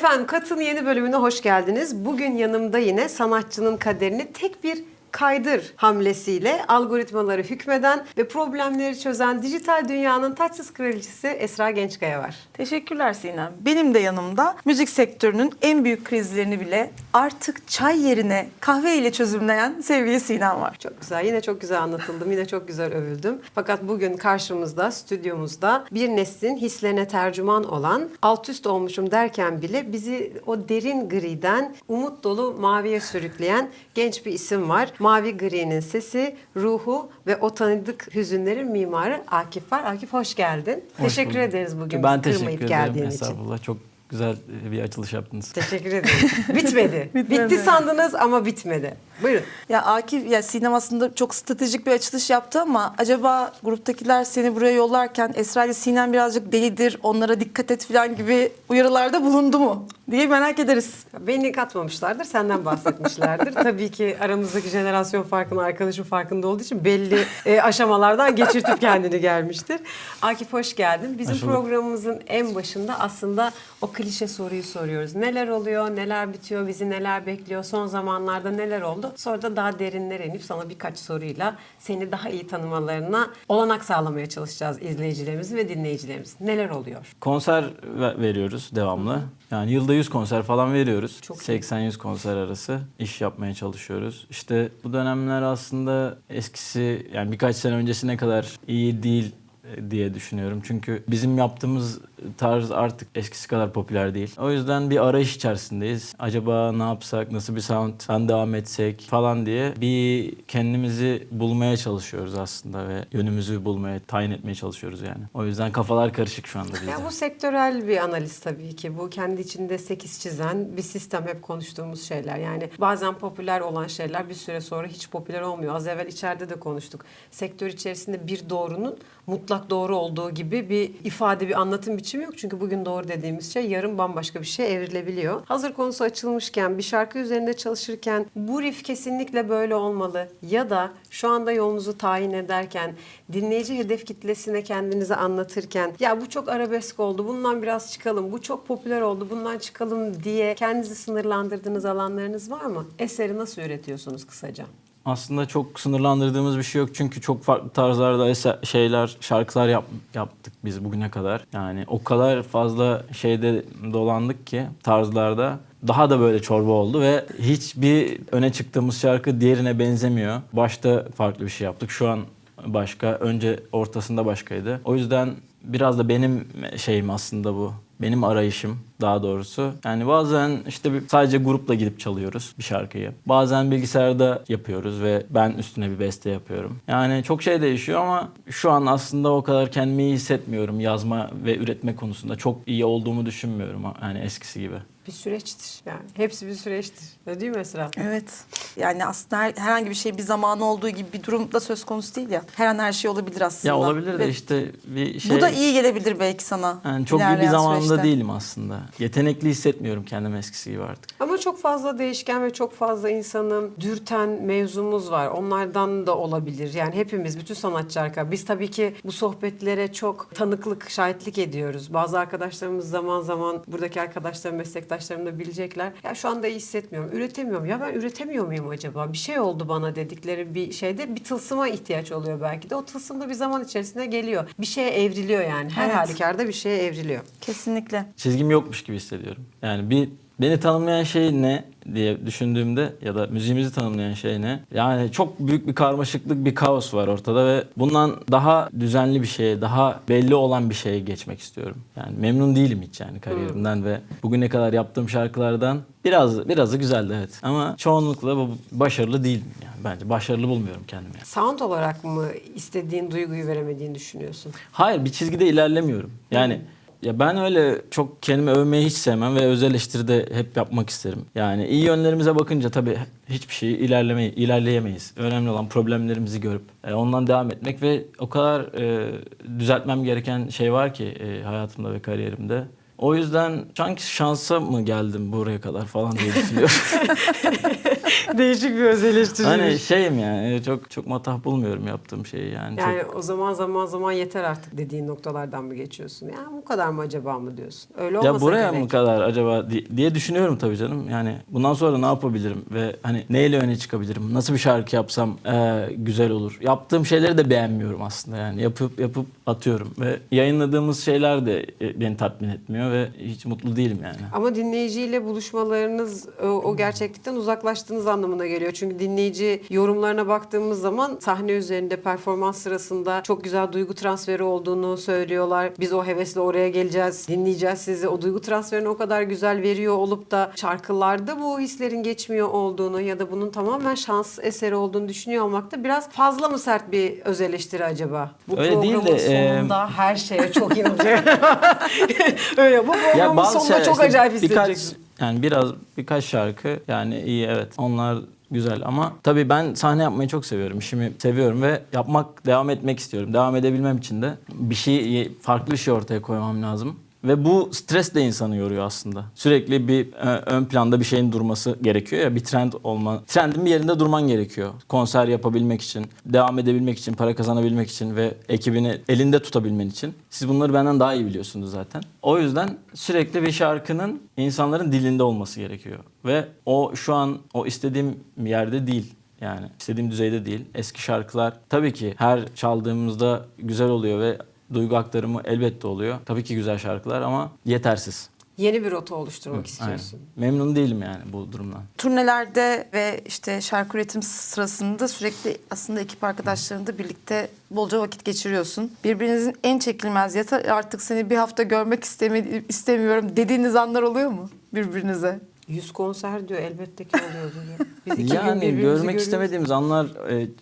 Efendim Kat'ın yeni bölümüne hoş geldiniz. Bugün yanımda yine sanatçının kaderini tek bir kaydır hamlesiyle algoritmaları hükmeden ve problemleri çözen dijital dünyanın taçsız kraliçesi Esra Gençkaya var. Teşekkürler Sinem. Benim de yanımda müzik sektörünün en büyük krizlerini bile artık çay yerine kahve ile çözümleyen sevgili Sinem var. Çok güzel. Yine çok güzel anlatıldım. Yine çok güzel övüldüm. Fakat bugün karşımızda, stüdyomuzda bir neslin hislerine tercüman olan, alt üst olmuşum derken bile bizi o derin griden umut dolu maviye sürükleyen genç bir isim var. Mavi Gri'nin sesi, ruhu ve o tanıdık hüzünlerin mimarı Akif var. Akif hoş geldin. Teşekkür bulduk. ederiz bugün Ben bizi teşekkür kırmayıp ederim. geldiğin için. Estağfurullah. Çok güzel bir açılış yaptınız. Teşekkür ederim. Bitmedi. Bitmedi. Bitti sandınız ama bitmedi. Buyurun. Ya Akif, ya Sinem aslında çok stratejik bir açılış yaptı ama acaba gruptakiler seni buraya yollarken Esra ile Sinem birazcık delidir, onlara dikkat et falan gibi uyarılarda bulundu mu diye merak ederiz. Beni katmamışlardır, senden bahsetmişlerdir. Tabii ki aramızdaki jenerasyon farkının, arkadaşın farkında olduğu için belli aşamalardan geçirtip kendini gelmiştir. Akif hoş geldin. Bizim Hoş bulduk. programımızın en başında aslında o klişe soruyu soruyoruz. Neler oluyor, neler bitiyor, bizi neler bekliyor, son zamanlarda neler oldu? Sonra da daha derinlere inip sana birkaç soruyla seni daha iyi tanımalarına olanak sağlamaya çalışacağız izleyicilerimizin ve dinleyicilerimizin. Neler oluyor? Konser veriyoruz devamlı. Yani yılda 100 konser falan veriyoruz. Çok iyi. 80-100 konser arası iş yapmaya çalışıyoruz. İşte bu dönemler aslında eskisi, yani birkaç sene öncesine kadar iyi değil diye düşünüyorum. Çünkü bizim yaptığımız tarz artık eskisi kadar popüler değil. O yüzden bir arayış içerisindeyiz. Acaba ne yapsak, nasıl bir sound'dan devam etsek falan diye bir kendimizi bulmaya çalışıyoruz aslında ve yönümüzü bulmaya, tayin etmeye çalışıyoruz yani. O yüzden kafalar karışık şu anda bizde. Ya bu sektörel bir analiz tabii ki. Bu kendi içinde sekiz çizen bir sistem, hep konuştuğumuz şeyler. Yani bazen popüler olan şeyler bir süre sonra hiç popüler olmuyor. Az evvel içeride de konuştuk. Sektör içerisinde bir doğrunun mutlak doğru olduğu gibi bir ifade, bir anlatım biçimi yok. Çünkü bugün doğru dediğimiz şey yarın bambaşka bir şeye evrilebiliyor. Hazır konusu açılmışken, bir şarkı üzerinde çalışırken bu riff kesinlikle böyle olmalı ya da şu anda yolunuzu tayin ederken, dinleyici hedef kitlesine kendinizi anlatırken ya bu çok arabesk oldu, bundan biraz çıkalım, bu çok popüler oldu, bundan çıkalım diye kendinizi sınırlandırdığınız alanlarınız var mı? Eseri nasıl üretiyorsunuz kısaca? Aslında çok sınırlandırdığımız bir şey yok çünkü çok farklı tarzlarda şarkılar yaptık biz bugüne kadar. Yani o kadar fazla şeyde dolandık ki tarzlarda daha da böyle çorba oldu ve hiçbir öne çıktığımız şarkı diğerine benzemiyor. Başta farklı bir şey yaptık. Şu an başka, önce ortasında başkaydı. O yüzden biraz da benim şeyim aslında bu. Benim arayışım daha doğrusu. Yani bazen işte sadece grupla gidip çalıyoruz bir şarkıyı. Bazen bilgisayarda yapıyoruz ve ben üstüne bir beste yapıyorum. Yani çok şey değişiyor ama şu an aslında o kadar kendimi iyi hissetmiyorum yazma ve üretme konusunda. Çok iyi olduğumu düşünmüyorum yani eskisi gibi. Bir süreçtir yani. Hepsi bir süreçtir. Öyle değil mi Esra? Evet. Yani aslında herhangi bir şey bir zamanı olduğu gibi bir durumda söz konusu değil ya. Her an her şey olabilir aslında. Ya olabilir de Ve işte bir şey... bu da iyi gelebilir belki sana. Yani çok iyi bir ilerleyen zamanında süreçte. değilim aslında. Yetenekli hissetmiyorum kendimi eskisi gibi artık. Ama çok fazla değişken ve çok fazla insanı dürten mevzumuz var. Onlardan da olabilir. Yani hepimiz, bütün sanatçılar. Biz tabii ki bu sohbetlere çok tanıklık, şahitlik ediyoruz. Bazı arkadaşlarımız zaman zaman, buradaki arkadaşlarım, meslektaşlarım da bilecekler. Ya şu anda iyi hissetmiyorum, üretemiyorum. Ya ben üretemiyor muyum acaba? Bir şey oldu bana dedikleri bir şeyde bir tılsıma ihtiyaç oluyor belki de. O tılsım da bir zaman içerisinde geliyor. Bir şeye evriliyor yani. Her Evet. halükarda bir şeye evriliyor. Kesinlikle. Çizgim yokmuş gibi hissediyorum. Yani beni tanımlayan şey ne diye düşündüğümde ya da müziğimizi tanımlayan şey ne? Yani çok büyük bir karmaşıklık, bir kaos var ortada ve bundan daha düzenli bir şeye, daha belli olan bir şeye geçmek istiyorum. Yani memnun değilim hiç yani kariyerimden ve bugüne kadar yaptığım şarkılardan birazı güzeldi evet. Ama çoğunlukla bu başarılı değilim yani. Bence başarılı bulmuyorum kendimi. Yani. Sound olarak mı istediğin duyguyu veremediğini düşünüyorsun? Hayır, bir çizgide ilerlemiyorum. Yani ya ben öyle çok kendimi övmeyi hiç sevmem ve öz eleştiride hep yapmak isterim. Yani iyi yönlerimize bakınca tabii hiçbir şey ilerleyemeyiz. Önemli olan problemlerimizi görüp ondan devam etmek ve o kadar düzeltmem gereken şey var ki hayatımda ve kariyerimde. O yüzden sanki şansa mı geldim buraya kadar falan diye düşünüyorum. Değişik bir öz eleştiri. Hani şeyim yani çok matah bulmuyorum yaptığım şeyi yani. Yani Çok, o zaman yeter artık dediğin noktalardan mı geçiyorsun? Yani bu kadar mı acaba mı diyorsun? Öyle olmasa ya buraya gerek. mı kadar acaba diye düşünüyorum tabii canım. Yani bundan sonra ne yapabilirim ve hani neyle öne çıkabilirim? Nasıl bir şarkı yapsam güzel olur? Yaptığım şeyleri de beğenmiyorum aslında yani. Yapıp atıyorum ve yayınladığımız şeyler de beni tatmin etmiyor ve hiç mutlu değilim yani. Ama dinleyiciyle buluşmalarınız o gerçeklikten uzaklaştığınız anlamına geliyor. Çünkü dinleyici yorumlarına baktığımız zaman sahne üzerinde performans sırasında çok güzel duygu transferi olduğunu söylüyorlar. Biz o hevesle oraya geleceğiz, dinleyeceğiz sizi. O duygu transferini o kadar güzel veriyor olup da şarkılarda bu hislerin geçmiyor olduğunu ya da bunun tamamen şans eseri olduğunu düşünüyor olmak da biraz fazla mı sert bir öz eleştiri acaba? Bu Öyle değil programın de, sonunda her şeye çok inanıyor. Öyle bu programın bazı sonunda şeyler çok işte acayip hissedeceksin. yani birkaç şarkı yani iyi, evet, onlar güzel ama tabii ben sahne yapmayı çok seviyorum. İşimi seviyorum ve devam etmek istiyorum. Devam edebilmem için de farklı bir şey ortaya koymam lazım. Ve bu stres de insanı yoruyor aslında. Sürekli bir ön planda bir şeyin durması gerekiyor ya, bir trendin bir yerinde durman gerekiyor. Konser yapabilmek için, devam edebilmek için, para kazanabilmek için ve ekibini elinde tutabilmen için. Siz bunları benden daha iyi biliyorsunuz zaten. O yüzden sürekli bir şarkının insanların dilinde olması gerekiyor. Ve o şu an o istediğim yerde değil. Yani istediğim düzeyde değil. Eski şarkılar tabii ki her çaldığımızda güzel oluyor ve duygu aktarımı elbette oluyor. Tabii ki güzel şarkılar ama yetersiz. Yeni bir rota oluşturmak istiyorsun. Aynen. Memnun değilim yani bu durumdan. Turnelerde ve işte şarkı üretim sırasında sürekli aslında ekip arkadaşlarınla birlikte bolca vakit geçiriyorsun. Birbirinizin en çekilmez yeter artık seni bir hafta görmek istemiyorum dediğiniz anlar oluyor mu birbirinize? 100 konser diyor, elbette ki oluyor diyor. Biz 2 gün Yani birbirimizi görmek görüyoruz. istemediğimiz anlar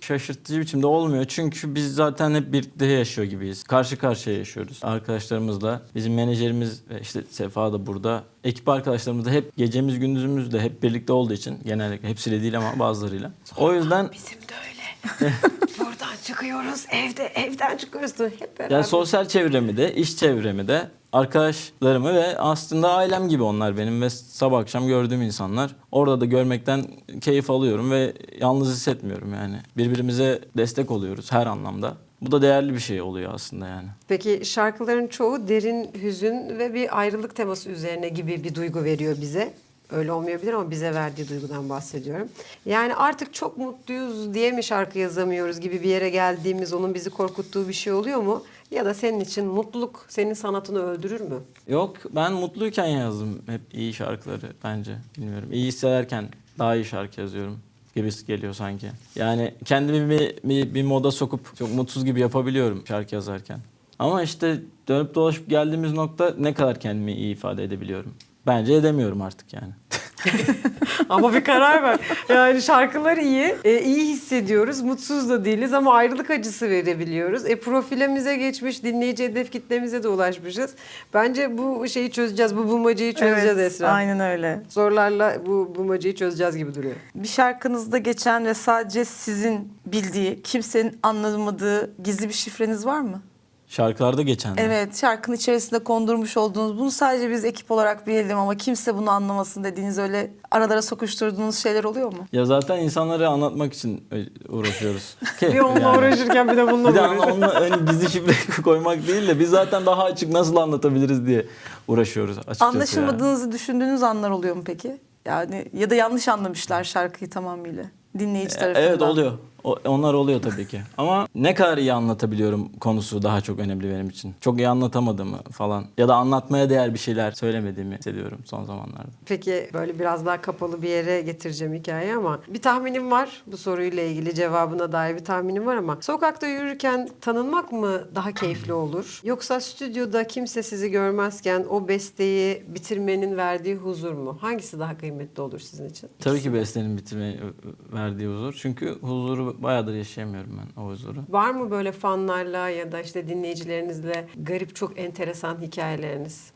şaşırtıcı biçimde olmuyor. Çünkü biz zaten hep birlikte yaşıyor gibiyiz. Karşı karşıya yaşıyoruz arkadaşlarımızla. Bizim menajerimiz işte Sefa da burada. Ekip arkadaşlarımız da hep gecemiz gündüzümüz de hep birlikte olduğu için, genellikle hepsiyle değil ama bazılarıyla. O yüzden Bizim de öyle. Buradan çıkıyoruz, evden çıkıyoruz. Hep beraber. yani sosyal çevremi de, iş çevremi de, arkadaşlarımı ve aslında ailem gibi onlar benim ve sabah akşam gördüğüm insanlar. Orada da görmekten keyif alıyorum ve yalnız hissetmiyorum yani. Birbirimize destek oluyoruz her anlamda. Bu da değerli bir şey oluyor aslında yani. Peki şarkıların çoğu derin hüzün ve bir ayrılık teması üzerine gibi bir duygu veriyor bize. Öyle olmayabilir ama bize verdiği duygudan bahsediyorum. Yani artık çok mutluyuz diye mi şarkı yazamıyoruz gibi bir yere geldiğimiz, onun bizi korkuttuğu bir şey oluyor mu? Ya da senin için mutluluk senin sanatını öldürür mü? Yok, ben mutluyken yazdım hep iyi şarkıları bence. Bilmiyorum. İyi hissederken daha iyi şarkı yazıyorum gibi geliyor sanki. Yani kendimi bir moda sokup çok mutsuz gibi yapabiliyorum şarkı yazarken. Ama işte dönüp dolaşıp geldiğimiz nokta ne kadar kendimi iyi ifade edebiliyorum. Bence edemiyorum artık yani. Ama bir karar ver. Yani şarkılar iyi, iyi hissediyoruz, mutsuz da değiliz ama ayrılık acısı verebiliyoruz. Profilimize geçmiş, dinleyici hedef kitlemize de ulaşmışız. Bence bu şeyi çözeceğiz, bu bulmacayı çözeceğiz Esra. Aynen öyle. Sorularla bu bulmacayı çözeceğiz gibi duruyor. Bir şarkınızda geçen ve sadece sizin bildiği, kimsenin anlamadığı gizli bir şifreniz var mı? Şarkılarda geçen de. Evet, şarkının içerisinde kondurmuş olduğunuz, bunu sadece biz ekip olarak bilelim ama kimse bunu anlamasın dediğiniz öyle aralara sokuşturduğunuz şeyler oluyor mu? Ya zaten insanları anlatmak için uğraşıyoruz. Bir onunla uğraşırken bir de bununla Bir de uğraşırken. onunla gizli şifre koymak değil de biz zaten daha açık nasıl anlatabiliriz diye uğraşıyoruz açıkçası. Anlaşılmadığınızı düşündüğünüz anlar oluyor mu peki? Yani ya da yanlış anlamışlar şarkıyı tamamıyla dinleyici tarafından. Evet, oluyor. Onlar oluyor tabii ki. Ama ne kadar iyi anlatabiliyorum konusu daha çok önemli benim için. Çok iyi anlatamadığımı falan ya da anlatmaya değer bir şeyler söylemediğimi hissediyorum son zamanlarda. Peki böyle biraz daha kapalı bir yere getireceğim hikayeyi ama bir tahminim var bu soruyla ilgili, cevabına dair bir tahminim var ama sokakta yürürken tanınmak mı daha keyifli olur? Yoksa stüdyoda kimse sizi görmezken o besteyi bitirmenin verdiği huzur mu? Hangisi daha kıymetli olur sizin için? Tabii ki bestenin bitirmeye verdiği huzur. Çünkü huzuru bayağıdır yaşayamıyorum ben, o huzuru. Var mı böyle fanlarla ya da işte dinleyicilerinizle garip, çok enteresan hikayeleriniz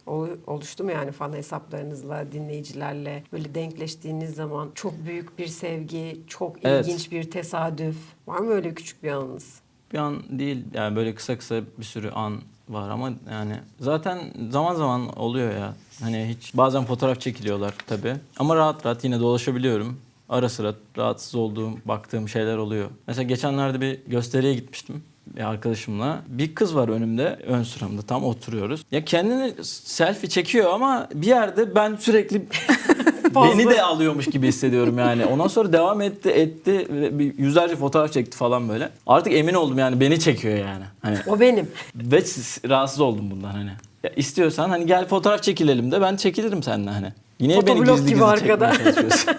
oluştu mu yani, fan hesaplarınızla, dinleyicilerle böyle denkleştiğiniz zaman çok büyük bir sevgi, çok Evet. ilginç bir tesadüf. Var mı öyle küçük bir anınız? Bir an değil yani, böyle kısa bir sürü an var ama yani zaten zaman zaman oluyor ya. Hani hiç bazen fotoğraf çekiliyorlar tabii. Ama rahat rahat yine dolaşabiliyorum. Ara sıra rahatsız olduğum, baktığım şeyler oluyor. Mesela geçenlerde bir gösteriye gitmiştim bir arkadaşımla. Bir kız var önümde, ön sıramda tam oturuyoruz. Ya kendini selfie çekiyor ama bir yerde ben sürekli beni de alıyormuş gibi hissediyorum yani. Ondan sonra devam etti ve bir yüzlerce fotoğraf çekti falan böyle. Artık emin oldum yani beni çekiyor yani. Hani O benim. ve rahatsız oldum bundan hani. Ya istiyorsan hani gel fotoğraf çekilelim de ben çekilirim seninle hani. Yine beni Fotoblog gizli gibi gizli arkada. çekmeye çalışıyorsun.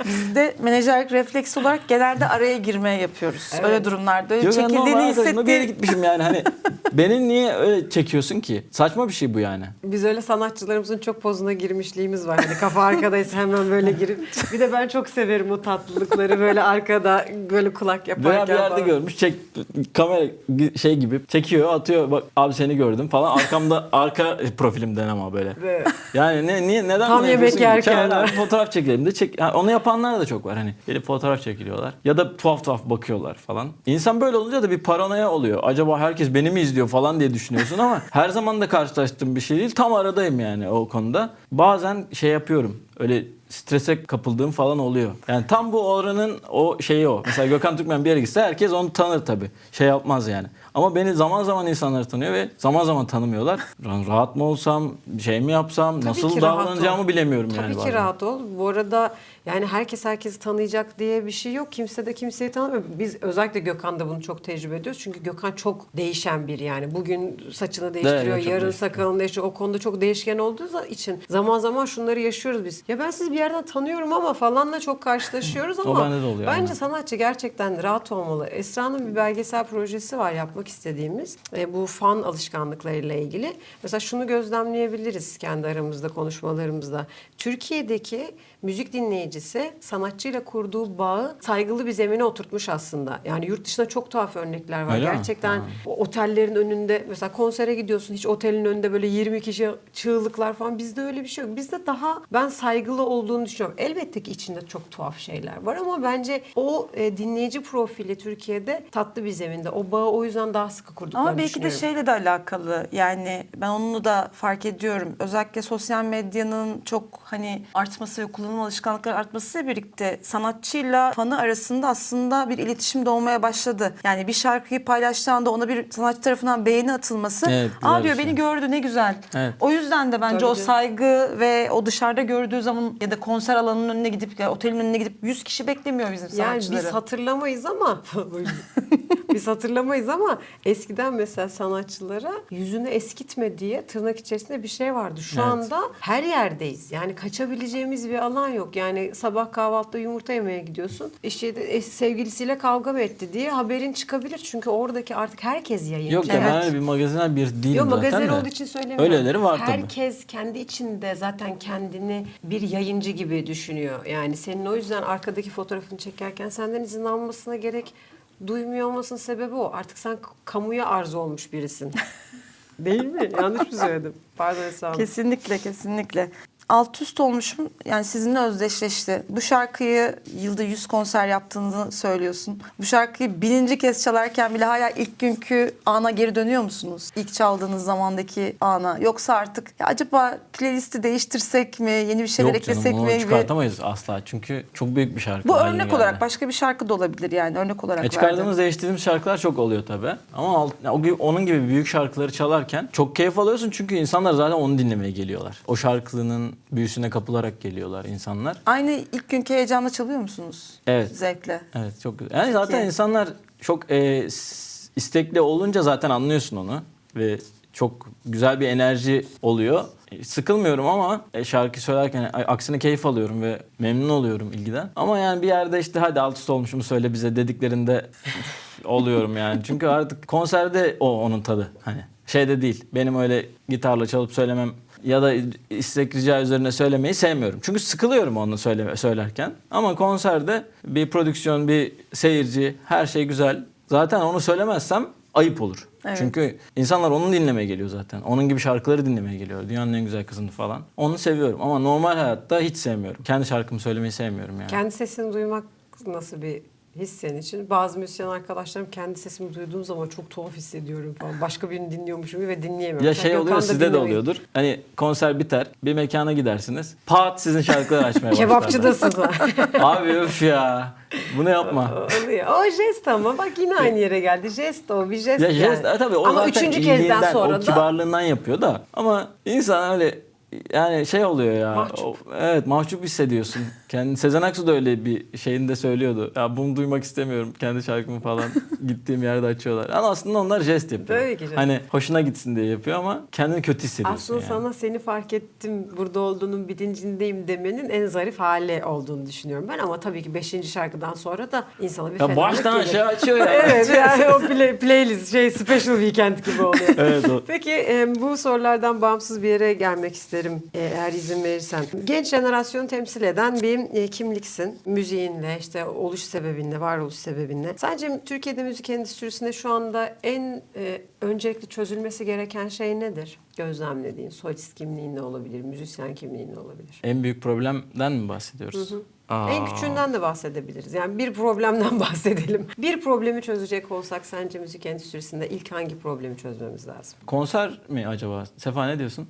Bizde menajerlik refleksi olarak genelde araya girmeye yapıyoruz. Evet. Öyle durumlarda. Öyle Yok ben normal çekildiğini arkadaşımla bir yere hissetti. gitmişim yani hani beni niye öyle çekiyorsun ki? Saçma bir şey bu yani. Biz öyle sanatçılarımızın çok pozuna girmişliğimiz var. Hani kafa arkadaysa hemen böyle girip. Bir de ben çok severim o tatlılıkları böyle arkada böyle kulak yaparken Veya bir yerde falan. görmüş kamera şey gibi çekiyor atıyor bak abi seni gördüm falan arkamda arka profilimden ama böyle. Evet. Yani neden Tam bunu yemek yapıyorsun ki? yerken. Çağır abi, fotoğraf çekelim de yani onu yapanlar da çok var hani gelip fotoğraf çekiliyorlar ya da tuhaf bakıyorlar falan. İnsan böyle olunca da bir paranoya oluyor. Acaba herkes beni mi izliyor falan diye düşünüyorsun ama her zaman da karşılaştığım bir şey değil. Tam aradayım yani o konuda. Bazen şey yapıyorum. Öyle strese kapıldığım falan oluyor. Yani tam bu oranın o şeyi o. Mesela Gökhan Türkmen bir yere gitse herkes onu tanır tabii. Şey yapmaz yani. Ama beni zaman zaman insanlar tanıyor ve zaman zaman tanımıyorlar. Rahat mı olsam, şey mi yapsam, Tabii nasıl ki rahat davranacağımı ol. bilemiyorum Tabii yani ki bazen. rahat ol. Bu arada yani herkes herkesi tanıyacak diye bir şey yok. Kimse de kimseyi tanımıyor. Biz özellikle Gökhan'da bunu çok tecrübe ediyoruz. Çünkü Gökhan çok değişen bir yani. Bugün saçını değiştiriyor, Evet, çok yarın değişken. sakalını değiştiriyor. O konuda çok değişken olduğu için zaman zaman şunları yaşıyoruz biz. Ya ben sizi bir yerden tanıyorum ama falanla çok karşılaşıyoruz ama bende de oluyor, bence aynen. sanatçı gerçekten rahat olmalı. Esra'nın bir belgesel projesi var yapmak istediğimiz. Bu fan alışkanlıklarıyla ilgili. Mesela şunu gözlemleyebiliriz kendi aramızda konuşmalarımızda. Türkiye'deki müzik dinleyicisi sanatçıyla kurduğu bağı saygılı bir zemine oturtmuş aslında. Yani yurt dışında çok tuhaf örnekler var. Öyle mi? Gerçekten Ha. o otellerin önünde mesela konsere gidiyorsun hiç otelin önünde böyle 20 kişi çığlıklar falan. Bizde öyle bir şey yok. Bizde daha ben saygılı olduğunu düşünüyorum. Elbette ki içinde çok tuhaf şeyler var ama bence o dinleyici profili Türkiye'de tatlı bir zeminde. O bağı o yüzden daha sıkı kurduklarını Ama belki de düşünüyorum. şeyle de alakalı. Yani ben onu da fark ediyorum. Özellikle sosyal medyanın çok hani artması ve kullanım alışkanlıkları artmasıyla birlikte sanatçıyla fanı arasında aslında bir iletişim doğmaya başladı. Yani bir şarkıyı paylaştığı anda ona bir sanatçı tarafından beğeni atılması. Evet, güzel Aa diyor bir şey. beni gördü ne güzel. Evet. O yüzden de bence Tabii o canım. saygı ve o dışarıda gördüğü zaman ya da konser alanının önüne gidip ya otelin önüne gidip 100 kişi beklemiyor bizim Yani sanatçıları. biz hatırlamayız ama biz hatırlamayız ama eskiden mesela sanatçılara yüzünü eskitme diye tırnak içerisinde bir şey vardı. Şu Evet. anda her yerdeyiz. Yani kaçabileceğimiz bir alan yok. Yani sabah kahvaltıda yumurta yemeye gidiyorsun. İşte sevgilisiyle kavga mı etti diye haberin çıkabilir. Çünkü oradaki artık herkes yayıncı. Yok ya ben Evet. öyle bir magazinel bir değilim Yok zaten magazin de. olduğu için söylemiyorum. Öyleleri var tabii. Herkes kendi içinde zaten kendini bir yayıncı gibi düşünüyor. Yani senin o yüzden arkadaki fotoğrafını çekerken senden izin almasına gerek duymuyor olmasının sebebi o. Artık sen kamuya arz olmuş birisin. Değil mi? Yanlış mı söyledim? Pardon Esra Hanım. Kesinlikle, kesinlikle. Alt üst olmuşum yani sizinle özdeşleşti. Bu şarkıyı yılda 100 konser yaptığını söylüyorsun. Bu şarkıyı 1000. kez çalarken bile hala ilk günkü ana geri dönüyor musunuz? İlk çaldığınız zamandaki ana. Yoksa artık ya acaba playlisti değiştirsek mi? Yeni bir şeyler Yok canım eklesek onu mi? Gibi. çıkartamayız asla. Çünkü çok büyük bir şarkı. Bu haline örnek geldi. olarak başka bir şarkı da olabilir yani örnek olarak verdim. Çıkardığımız, değiştirdiğimiz şarkılar çok oluyor tabii. Ama onun gibi büyük şarkıları çalarken çok keyif alıyorsun çünkü insanlar zaten onu dinlemeye geliyorlar. O şarkının büyüsüne kapılarak geliyorlar insanlar. Aynı ilk günkü heyecanla çalıyor musunuz? Evet. Zevkle. Evet çok güzel. Yani zaten Peki. insanlar çok istekli olunca zaten anlıyorsun onu ve çok güzel bir enerji oluyor. Sıkılmıyorum ama şarkı söylerken aksine keyif alıyorum ve memnun oluyorum ilgiden. Ama yani bir yerde işte hadi alt üst olmuşumu söyle bize dediklerinde oluyorum yani. Çünkü artık konserde onun tadı hani şeyde değil. Benim öyle gitarla çalıp söylemem ya da istek rica üzerine söylemeyi sevmiyorum. Çünkü sıkılıyorum onu söylerken. Ama konserde bir prodüksiyon, bir seyirci, her şey güzel. Zaten onu söylemezsem ayıp olur. Evet. Çünkü insanlar onu dinlemeye geliyor zaten. Onun gibi şarkıları dinlemeye geliyor. Dünyanın en güzel kızını falan. Onu seviyorum ama normal hayatta hiç sevmiyorum. Kendi şarkımı söylemeyi sevmiyorum yani. Kendi sesini duymak nasıl bir his senin için. Bazı müzisyen arkadaşlarım kendi sesimi duyduğum zaman çok tuhaf hissediyorum falan. Başka birini dinliyormuşum gibi ve dinleyemiyorum. Ya Mesela şey oluyor, Gökhan da sizde de dinlemeyi- oluyordur. Hani konser biter, bir mekana gidersiniz. Pat sizin şarkıları açmaya başlarlar. Kebapçıdasın. Abi öf ya. Bunu yapma. Oluyor. O jest ama bak yine aynı yere geldi. Jest o bir jest Ya yani. jest, tabii o ama zaten üçüncü kezden iyiliğinden, sonra o da kibarlığından yapıyor da. Ama insan öyle yani şey oluyor ya. Mahcup. Evet, mahcup hissediyorsun. Kendi Sezen Aksu da öyle bir şeyinde söylüyordu. Ya bunu duymak istemiyorum. Kendi şarkımı falan gittiğim yerde açıyorlar. Ama aslında onlar jest yapıyor. Tabii ki canım. Hani hoşuna gitsin diye yapıyor ama kendini kötü hissediyorsun aslında yani. sana seni fark ettim, burada olduğunun bilincindeyim demenin en zarif hali olduğunu düşünüyorum ben. Ama tabii ki 5. şarkıdan sonra da insana bir Ya fenalık baştan gelir. aşağı açıyor ya. Evet yani o playlist special weekend gibi oluyor. Evet o. Peki bu sorulardan bağımsız bir yere gelmek isterim eğer izin verirsen. Genç jenerasyonu temsil eden bir kimliksin. Müziğinle, işte oluş sebebinle, varoluş sebebinle. Sence Türkiye'de müzik endüstrisinde şu anda en öncelikli çözülmesi gereken şey nedir? Gözlemlediğin solist kimliğin ne olabilir, müzisyen kimliğin ne olabilir? En büyük problemden mi bahsediyoruz? En küçüğünden de bahsedebiliriz. Yani bir problemden bahsedelim. Bir problemi çözecek olsak sence müzik endüstrisinde ilk hangi problemi çözmemiz lazım? Konser mi acaba? Sefa ne diyorsun?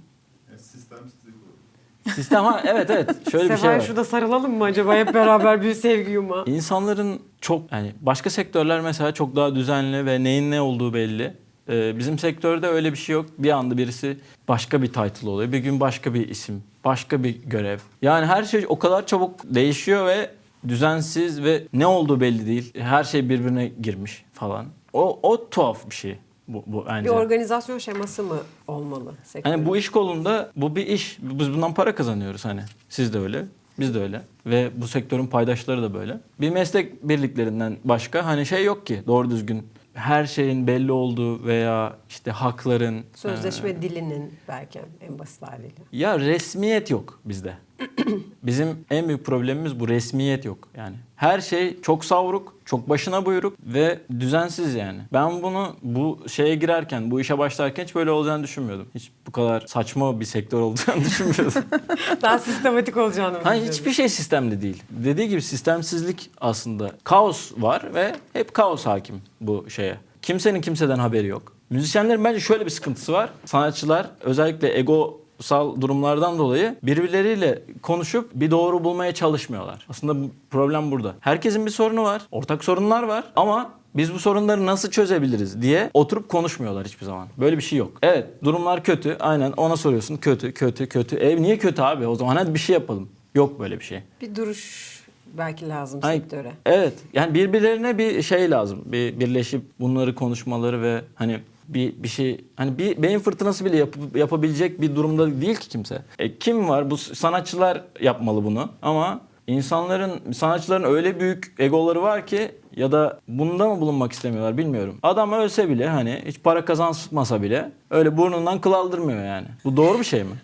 Sistemsizlik olur. Sistem ha, evet şöyle bir şey Sefer var. şurada sarılalım mı acaba hep beraber bir sevgi yumağı? İnsanların çok yani başka sektörler mesela çok daha düzenli ve neyin ne olduğu belli. Bizim sektörde öyle bir şey yok. Bir anda birisi başka bir title oluyor. Bir gün başka bir isim, başka bir görev. Yani her şey o kadar çabuk değişiyor ve düzensiz ve ne olduğu belli değil. Her şey birbirine girmiş falan. O tuhaf bir şey bu Bir bence. organizasyon şeması mı olmalı sektörün? Hani bu iş kolunda bu bir iş. Biz bundan para kazanıyoruz hani. Siz de öyle. Biz de öyle. Ve bu sektörün paydaşları da böyle. Bir meslek birliklerinden başka hani şey yok ki doğru düzgün her şeyin belli olduğu veya işte hakların Sözleşme dilinin belki en basit haliyle. ya resmiyet yok bizde. Bizim en büyük problemimiz bu, resmiyet yok yani. Her şey çok savruk, çok başına buyruk ve düzensiz yani. Ben bunu bu şeye girerken, bu işe başlarken hiç böyle olacağını düşünmüyordum. Hiç bu kadar saçma bir sektör olacağını düşünmüyordum. Daha sistematik olacağını Hani düşünüyorum. hiçbir şey sistemli değil. Dediği gibi sistemsizlik aslında. Kaos var ve hep kaos hakim bu şeye. Kimsenin kimseden haberi yok. Müzisyenlerin bence şöyle bir sıkıntısı var. Sanatçılar özellikle egosal durumlardan dolayı birbirleriyle konuşup bir doğru bulmaya çalışmıyorlar. Aslında bu problem burada. Herkesin bir sorunu var. Ortak sorunlar var ama biz bu sorunları nasıl çözebiliriz diye oturup konuşmuyorlar hiçbir zaman. Böyle bir şey yok. Evet, durumlar kötü. Aynen ona soruyorsun. Kötü. Niye kötü abi? O zaman hadi bir şey yapalım. Yok böyle bir şey. Bir duruş belki lazım Ay, sektöre. Evet. Yani birbirlerine bir şey lazım. Bir birleşip bunları konuşmaları ve hani bir şey hani bir beyin fırtınası bile yapabilecek bir durumda değil ki kimse. Kim var? Bu sanatçılar yapmalı bunu ama sanatçıların öyle büyük egoları var ki ya da bunda mı bulunmak istemiyorlar bilmiyorum. Adam ölse bile hani hiç para kazansıtmasa bile öyle burnundan kıl aldırmıyor yani. Bu doğru bir şey mi?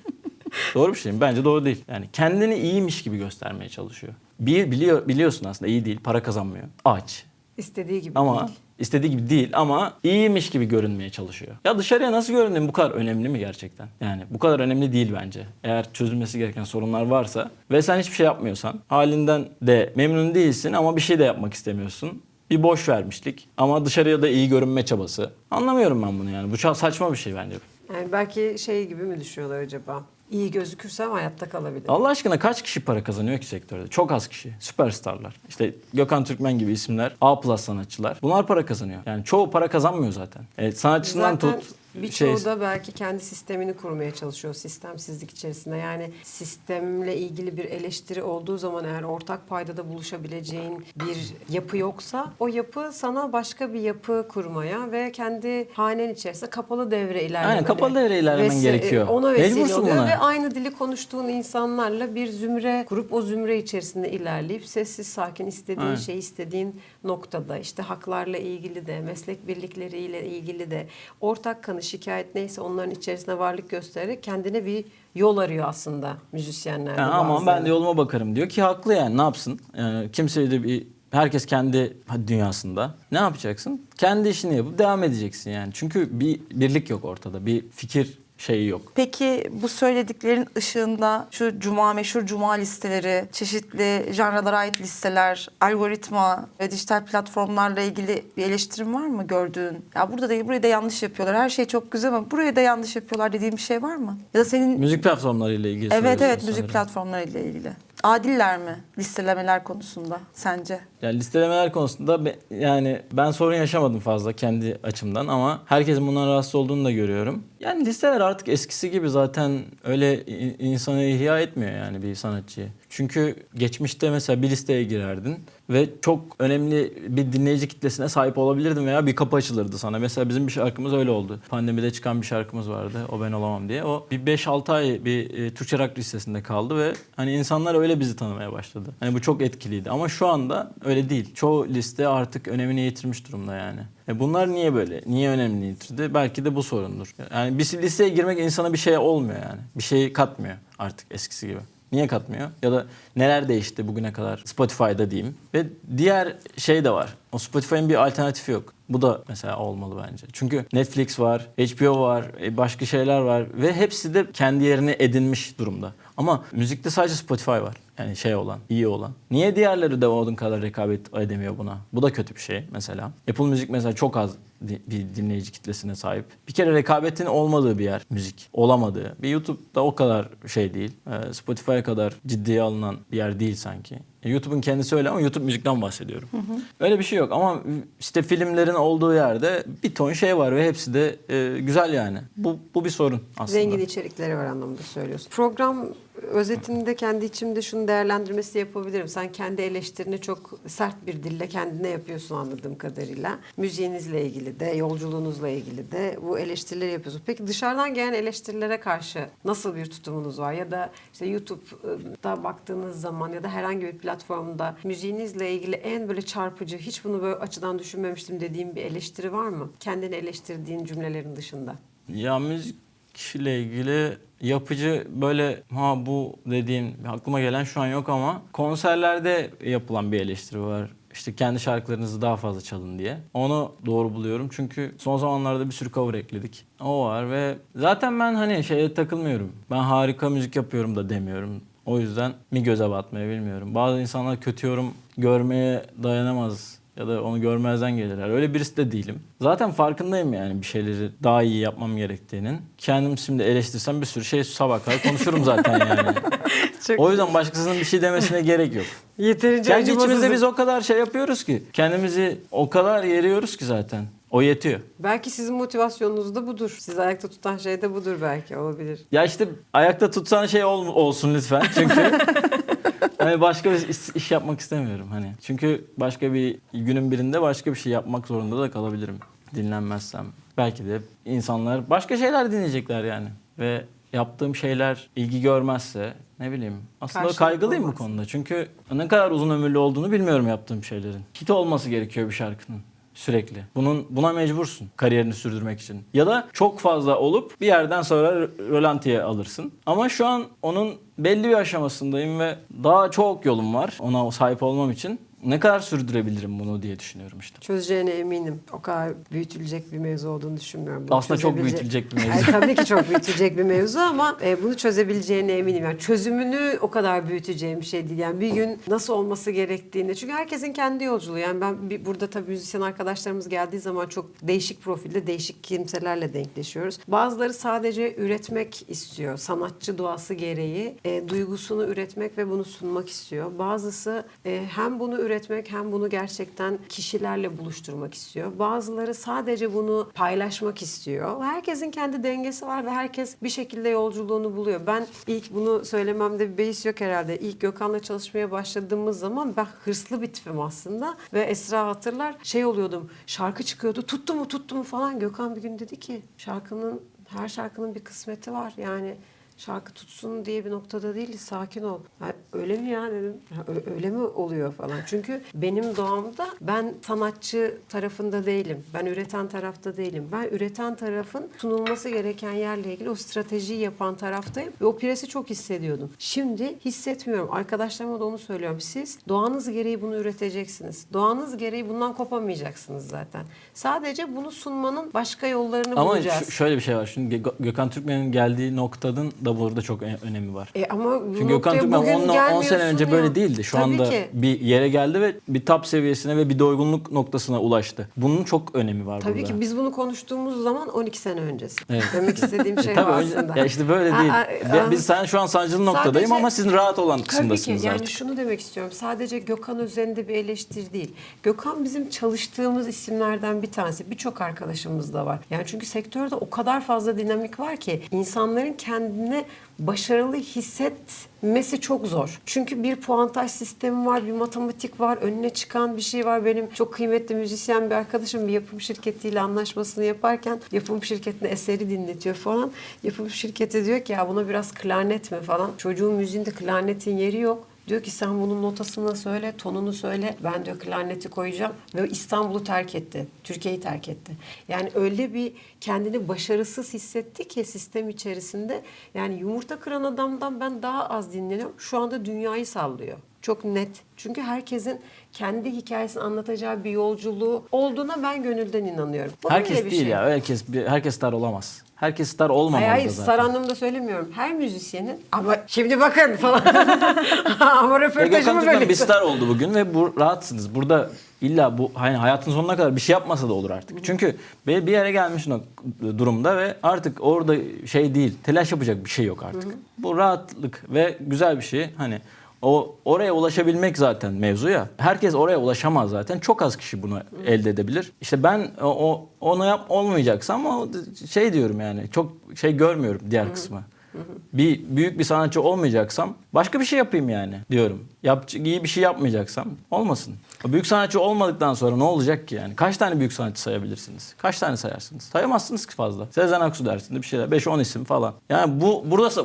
Doğru bir şey mi? Bence doğru değil. Yani kendini iyiymiş gibi göstermeye çalışıyor. Biliyorsun aslında iyi değil, para kazanmıyor. Aç. İstediği gibi Ama değil. istediği gibi değil ama iyiymiş gibi görünmeye çalışıyor. Ya dışarıya nasıl göründüğün bu kadar önemli mi gerçekten? Yani bu kadar önemli değil bence. Eğer çözülmesi gereken sorunlar varsa ve sen hiçbir şey yapmıyorsan, halinden de memnun değilsin ama bir şey de yapmak istemiyorsun. Bir boş vermişlik ama dışarıya da iyi görünme çabası. Anlamıyorum ben bunu yani. Bu çok saçma bir şey bence. Yani belki şey gibi mi düşünüyorlar acaba? İyi gözükürsem hayatta kalabilirim. Allah aşkına kaç kişi para kazanıyor ki sektörde? Çok az kişi. Süperstarlar. İşte Gökhan Türkmen gibi isimler. A+ sanatçılar. Bunlar para kazanıyor. Yani çoğu para kazanmıyor zaten. Sanatçısından Zaten tut. birçoğu da belki kendi sistemini kurmaya çalışıyor sistemsizlik içerisinde. Yani sistemle ilgili bir eleştiri olduğu zaman eğer ortak paydada buluşabileceğin bir yapı yoksa o yapı sana başka bir yapı kurmaya ve kendi hanen içerisinde kapalı devre ilerlemeye. Aynen, kapalı devre ilerlemen gerekiyor. Ona vesile Mecbursun oluyor buna. ve aynı dili konuştuğun insanlarla bir zümre kurup o zümre içerisinde ilerleyip sessiz sakin istediğin Aynen. şeyi istediğin noktada işte haklarla ilgili de meslek birlikleriyle ilgili de ortak kanı şikayet neyse onların içerisinde varlık göstererek kendine bir yol arıyor aslında müzisyenler. Yani aman ben de yoluma bakarım diyor ki haklı yani ne yapsın? Yani herkes kendi dünyasında. Ne yapacaksın? Kendi işini yapıp devam edeceksin yani. Çünkü bir birlik yok ortada. Bir fikir şeyi yok. Peki bu söylediklerin ışığında şu meşhur cuma listeleri, çeşitli janralara ait listeler, algoritma ve dijital platformlarla ilgili bir eleştirin var mı gördüğün? Ya burada değil, burayı da yanlış yapıyorlar. Her şey çok güzel ama burayı da yanlış yapıyorlar dediğin bir şey var mı? Ya da senin... Müzik platformlarıyla ilgili Evet söylüyorsun müzik sanırım. platformlarıyla ilgili. Adiller mi listelemeler konusunda sence? Yani listelemeler konusunda yani ben sorun yaşamadım fazla kendi açımdan ama herkesin bundan rahatsız olduğunu da görüyorum. Yani listeler artık eskisi gibi zaten öyle insanı ihya etmiyor yani bir sanatçıyı. Çünkü geçmişte mesela bir listeye girerdin ve çok önemli bir dinleyici kitlesine sahip olabilirdin veya bir kapı açılırdı sana. Mesela bizim bir şarkımız öyle oldu. Pandemide çıkan bir şarkımız vardı. O Ben Olamam diye. O bir 5-6 ay bir Türkçe rock listesinde kaldı ve hani insanlar öyle bizi tanımaya başladı. Hani bu çok etkiliydi ama şu anda öyle değil. Çoğu liste artık önemini yitirmiş durumda yani. Bunlar niye böyle? Niye önemini yitirdi? Belki de bu sorundur. Yani bir listeye girmek insana bir şey olmuyor yani. Bir şey katmıyor artık eskisi gibi. Niye katmıyor? Ya da neler değişti bugüne kadar Spotify'da diyeyim. Ve diğer şey de var. O Spotify'ın bir alternatifi yok. Bu da mesela olmalı bence. Çünkü Netflix var, HBO var, başka şeyler var ve hepsi de kendi yerini edinmiş durumda. Ama müzikte sadece Spotify var. Yani şey olan, iyi olan. Niye diğerleri de onun kadar rekabet edemiyor buna? Bu da kötü bir şey mesela. Apple Müzik mesela çok az bir dinleyici kitlesine sahip. Bir kere rekabetin olmadığı bir yer müzik. Olamadığı. Bir YouTube'da o kadar şey değil. Spotify'a kadar ciddiye alınan bir yer değil sanki. YouTube'un kendisi öyle ama YouTube müzikten bahsediyorum. Öyle bir şey yok ama işte filmlerin olduğu yerde bir ton şey var ve hepsi de güzel yani. Bu bir sorun aslında. Zengin içerikleri var anlamında söylüyorsun. Program özetinde kendi içimde şunu değerlendirmesi yapabilirim. Sen kendi eleştirini çok sert bir dille kendine yapıyorsun anladığım kadarıyla. Müziğinizle ilgili de, yolculuğunuzla ilgili de bu eleştirileri yapıyorsun. Peki dışarıdan gelen eleştirilere karşı nasıl bir tutumunuz var? Ya da işte YouTube'da baktığınız zaman ya da herhangi bir platformda müziğinizle ilgili en böyle çarpıcı, hiç bunu böyle açıdan düşünmemiştim dediğim bir eleştiri var mı? Kendini eleştirdiğin cümlelerin dışında. Ya müzikle ilgili yapıcı böyle bu dediğin aklıma gelen şu an yok ama konserlerde yapılan bir eleştiri var. İşte kendi şarkılarınızı daha fazla çalın diye. Onu doğru buluyorum çünkü son zamanlarda bir sürü cover ekledik. O var ve zaten ben hani şeye takılmıyorum. Ben harika müzik yapıyorum da demiyorum. O yüzden mi göze batmayı bilmiyorum. Bazı insanlar kötü yorum görmeye dayanamaz ya da onu görmezden gelirler. Öyle birisi de değilim. Zaten farkındayım yani bir şeyleri daha iyi yapmam gerektiğinin. Kendim şimdi eleştirsem bir sürü şey sabah kadar konuşurum zaten yani. O yüzden başkasının bir şey demesine gerek yok. Yeterince Kendi içimizde acımasızım. biz o kadar şey yapıyoruz ki. Kendimizi o kadar yeriyoruz ki zaten. O yetiyor. Belki sizin motivasyonunuz da budur. Sizi ayakta tutan şey de budur belki, olabilir. Ya işte ayakta tutsan şey olsun lütfen. Çünkü hani başka bir iş yapmak istemiyorum hani. Çünkü başka bir günün birinde başka bir şey yapmak zorunda da kalabilirim. Dinlenmezsem. Belki de insanlar başka şeyler dinleyecekler yani. Ve yaptığım şeyler ilgi görmezse ne bileyim. Aslında Karşılık kaygılıyım bu olmaz. konuda. Çünkü ne kadar uzun ömürlü olduğunu bilmiyorum yaptığım şeylerin. Hit olması gerekiyor bir şarkının. Sürekli. Buna mecbursun kariyerini sürdürmek için. Ya da çok fazla olup bir yerden sonra rölantiye alırsın. Ama şu an onun belli bir aşamasındayım ve daha çok yolum var ona sahip olmam için. Ne kadar sürdürebilirim bunu diye düşünüyorum işte. Çözeceğine eminim. O kadar büyütülecek bir mevzu olduğunu düşünmüyorum. Bunu Aslında çok çözebilecek- büyütülecek bir mevzu. Yani tabii ki çok büyütülecek bir mevzu ama bunu çözebileceğine eminim. Yani çözümünü o kadar büyüteceğim bir şey değil. Yani bir gün nasıl olması gerektiğini. Çünkü herkesin kendi yolculuğu. Yani ben burada tabii müzisyen arkadaşlarımız geldiği zaman çok değişik profilde, değişik kimselerle denkleşiyoruz. Bazıları sadece üretmek istiyor. Sanatçı doğası gereği duygusunu üretmek ve bunu sunmak istiyor. Bazısı hem bunu üretmek hem bunu gerçekten kişilerle buluşturmak istiyor. Bazıları sadece bunu paylaşmak istiyor. Herkesin kendi dengesi var ve herkes bir şekilde yolculuğunu buluyor. Ben ilk bunu söylememde bir beis yok herhalde. İlk Gökhan'la çalışmaya başladığımız zaman ben hırslı bir tipim aslında ve Esra hatırlar şey oluyordum. Şarkı çıkıyordu. Tuttu mu falan. Gökhan bir gün dedi ki her şarkının bir kısmeti var. Yani şarkı tutsun diye bir noktada değil, sakin ol. Ha, öyle mi ya dedim. Ha, öyle mi oluyor falan. Çünkü benim doğamda ben sanatçı tarafında değilim. Ben üreten tarafta değilim. Ben üreten tarafın sunulması gereken yerle ilgili o stratejiyi yapan taraftayım. Ve o presi çok hissediyordum. Şimdi hissetmiyorum. Arkadaşlarıma da onu söylüyorum. Siz doğanız gereği bunu üreteceksiniz. Doğanız gereği bundan kopamayacaksınız zaten. Sadece bunu sunmanın başka yollarını Ama bulacağız. şöyle bir şey var. Şimdi Gökhan Türkmen'in geldiği noktanın da burada çok önemi var. Ama bu Çünkü Gökhan noktaya Türkmen bugün 10 sene gelmiyorsun önce ya. böyle değildi. Şu Tabii anda ki. bir yere geldi ve bir top seviyesine ve bir doygunluk noktasına ulaştı. Bunun çok önemi var Tabii burada. ki biz bunu konuştuğumuz zaman 12 sene öncesi. Evet. Demek istediğim şey Tabii o önce- aslında. ya işte böyle değil. Biz sen şu an sancılı noktadayım Sadece- ama sizin rahat olan Tabii kısımdasınız ki yani artık. şunu demek istiyorum. Sadece Gökhan üzerinde bir eleştiri değil. Gökhan bizim çalıştığımız isimlerden bir tanesi. Birçok arkadaşımız da var. Yani çünkü sektörde o kadar fazla dinamik var ki insanların kendine başarılı hissetmesi çok zor. Çünkü bir puantaj sistemi var, bir matematik var, önüne çıkan bir şey var. Benim çok kıymetli müzisyen bir arkadaşım bir yapım şirketiyle anlaşmasını yaparken yapım şirketine eseri dinletiyor falan. Yapım şirketi diyor ki ya buna biraz klarnet mi falan. Çocuğun müziğinde klarnetin yeri yok. Diyor ki sen bunun notasını söyle, tonunu söyle. Ben diyor klarneti koyacağım. Ve İstanbul'u terk etti. Türkiye'yi terk etti. Yani öyle bir kendini başarısız hissetti ki sistem içerisinde. Yani yumurta kıran adamdan ben daha az dinleniyorum. Şu anda dünyayı sallıyor. Çok net. Çünkü herkesin kendi hikayesini anlatacağı bir yolculuğu olduğuna ben gönülden inanıyorum. Bu Herkes böyle bir değil şey. ya. Herkes star olamaz. Herkes star olmamalı Hayır, da star zaten. anlamında söylemiyorum. Her müzisyenin ama şimdi bakın falan. Ama Ya Gökhan röportajımı Türkmen böyle. bir star oldu bugün ve rahatsınız. Burada illa bu hani hayatın sonuna kadar bir şey yapmasa da olur artık. Çünkü bir yere gelmiş durumda ve artık orada şey değil, telaş yapacak bir şey yok artık. Bu rahatlık ve güzel bir şey. Hani oraya ulaşabilmek zaten mevzu ya. Herkes oraya ulaşamaz zaten. Çok az kişi bunu elde edebilir. İşte ben onu olmayacaksam ama şey diyorum yani çok şey görmüyorum diğer kısmı. Büyük bir sanatçı olmayacaksam başka bir şey yapayım yani diyorum. İyi bir şey yapmayacaksam olmasın. Büyük sanatçı olmadıktan sonra ne olacak ki yani? Kaç tane büyük sanatçı sayabilirsiniz? Kaç tane sayarsınız? Sayamazsınız ki fazla. Sezen Aksu dersinde bir şeyler 5-10 isim falan. Yani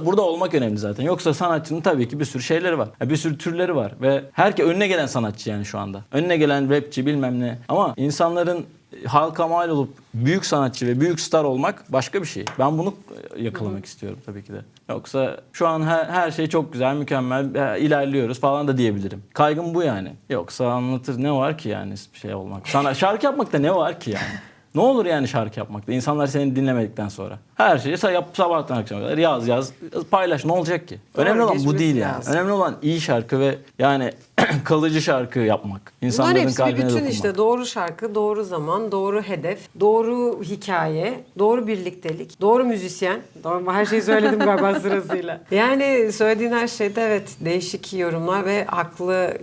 burada olmak önemli zaten. Yoksa sanatçının tabii ki bir sürü şeyleri var. Bir sürü türleri var ve önüne gelen sanatçı yani şu anda. Önüne gelen rapçi bilmem ne. Ama insanların halka mal olup büyük sanatçı ve büyük star olmak başka bir şey. Ben bunu yakalamak istiyorum tabii ki de. Yoksa şu an her şey çok güzel, mükemmel, ilerliyoruz falan da diyebilirim. Kaygım bu yani. Yoksa anlatır ne var ki yani bir şey olmak. Şarkı yapmakta ne var ki yani? Ne olur yani şarkı yapmakta? İnsanlar seni dinlemedikten sonra. Her şeyi sabahtan akşama kadar yaz paylaş, ne olacak ki? Doğru, Önemli olan bu geçmesi değil yani. lazım. Önemli olan iyi şarkı ve yani kalıcı şarkı yapmak. Bunların İnsanların hepsi bir kalbine bütün dokunmak. işte. Doğru şarkı, doğru zaman, doğru hedef, doğru hikaye, doğru birliktelik, doğru müzisyen. Doğru, her şeyi söyledim galiba sırasıyla. Yani söylediğin her şeyde evet değişik yorumlar ve haklı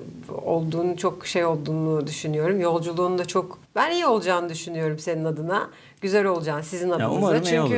olduğunu, çok şey olduğunu düşünüyorum. Yolculuğun da ben iyi olacağını düşünüyorum senin adına. Güzel olacağını sizin adınıza. umarım iyi olur.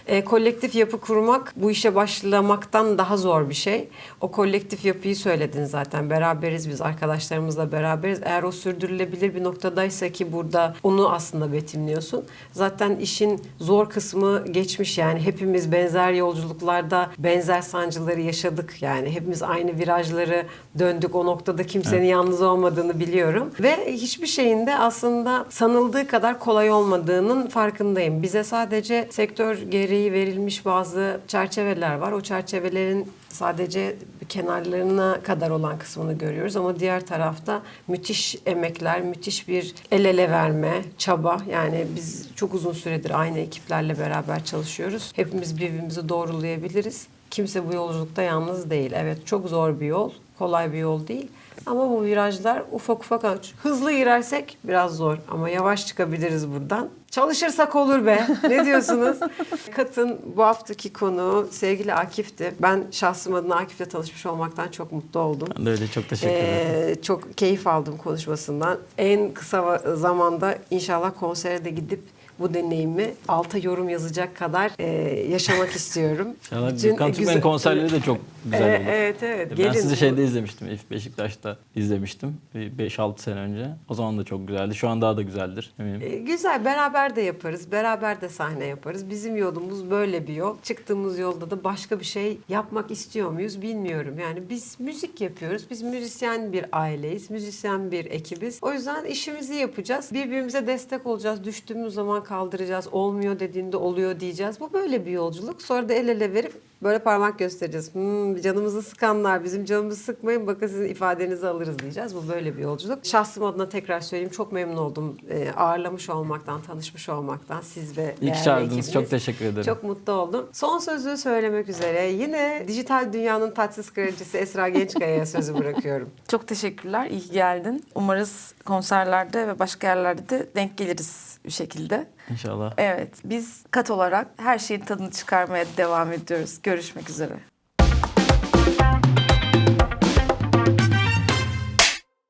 Çünkü kolektif yapı kurmak bu işe başlamaktan daha zor bir şey. O kolektif yapıyı söyledin zaten. Beraberiz biz, arkadaşlarımızla beraberiz. Eğer o sürdürülebilir bir noktadaysa ki burada onu aslında betimliyorsun. Zaten işin zor kısmı geçmiş yani. Hepimiz benzer yolculuklarda benzer sancıları yaşadık yani. Hepimiz aynı virajları döndük. O noktada kimsenin yalnız olmadığını biliyorum. Ve hiçbir şeyin de aslında sanıldığı kadar kolay olmadığının farkındayım. Bize sadece sektör gereği verilmiş bazı çerçeveler var. O çerçevelerin sadece kenarlarına kadar olan kısmını görüyoruz ama diğer tarafta müthiş emekler, müthiş bir el ele verme, çaba. Yani biz çok uzun süredir aynı ekiplerle beraber çalışıyoruz. Hepimiz birbirimizi doğrulayabiliriz. Kimse bu yolculukta yalnız değil. Evet, çok zor bir yol, kolay bir yol değil. Ama bu virajlar ufak ufak hızlı girersek biraz zor ama yavaş çıkabiliriz buradan. Çalışırsak olur be. Ne diyorsunuz? Kat'ın bu haftaki konuğu sevgili Akif'ti. Ben şahsım adına Akif'le tanışmış olmaktan çok mutlu oldum. Ben de öyle, çok teşekkür ederim. Çok keyif aldım konuşmasından. En kısa zamanda inşallah konsere de gidip bu deneyimi alta yorum yazacak kadar yaşamak istiyorum. İnşallah Gökhan Türkmen'in konserleri de çok güzel olur. Evet. Ben Gelin. sizi şeyde izlemiştim. Elif Beşiktaş'ta izlemiştim. 5-6 sene önce. O zaman da çok güzeldi. Şu an daha da güzeldir eminim. Güzel, beraber de yaparız, beraber de sahne yaparız. Bizim yolumuz böyle bir yol. Çıktığımız yolda da başka bir şey yapmak istiyor muyuz bilmiyorum. Yani biz müzik yapıyoruz. Biz müzisyen bir aileyiz, müzisyen bir ekibiz. O yüzden işimizi yapacağız. Birbirimize destek olacağız. Düştüğümüz zaman kaldıracağız. Olmuyor dediğinde oluyor diyeceğiz. Bu böyle bir yolculuk. Sonra da el ele verip böyle parmak göstereceğiz. Canımızı sıkanlar, bizim canımızı sıkmayın. Bakın sizin ifadenizi alırız diyeceğiz. Bu böyle bir yolculuk. Şahsım adına tekrar söyleyeyim. Çok memnun oldum. Ağırlamış olmaktan, tanışmış olmaktan. Siz ve İyi ki değerli çağırdınız. ekibiniz. Çok teşekkür ederim. Çok mutlu oldum. Son sözü söylemek üzere yine dijital dünyanın taçsız kraliçesi Esra Gençkaya'ya sözü bırakıyorum. Çok teşekkürler. İyi ki geldin. Umarız konserlerde ve başka yerlerde de denk geliriz bir şekilde. İnşallah. Evet, biz kat olarak her şeyin tadını çıkarmaya devam ediyoruz. Görüşmek üzere.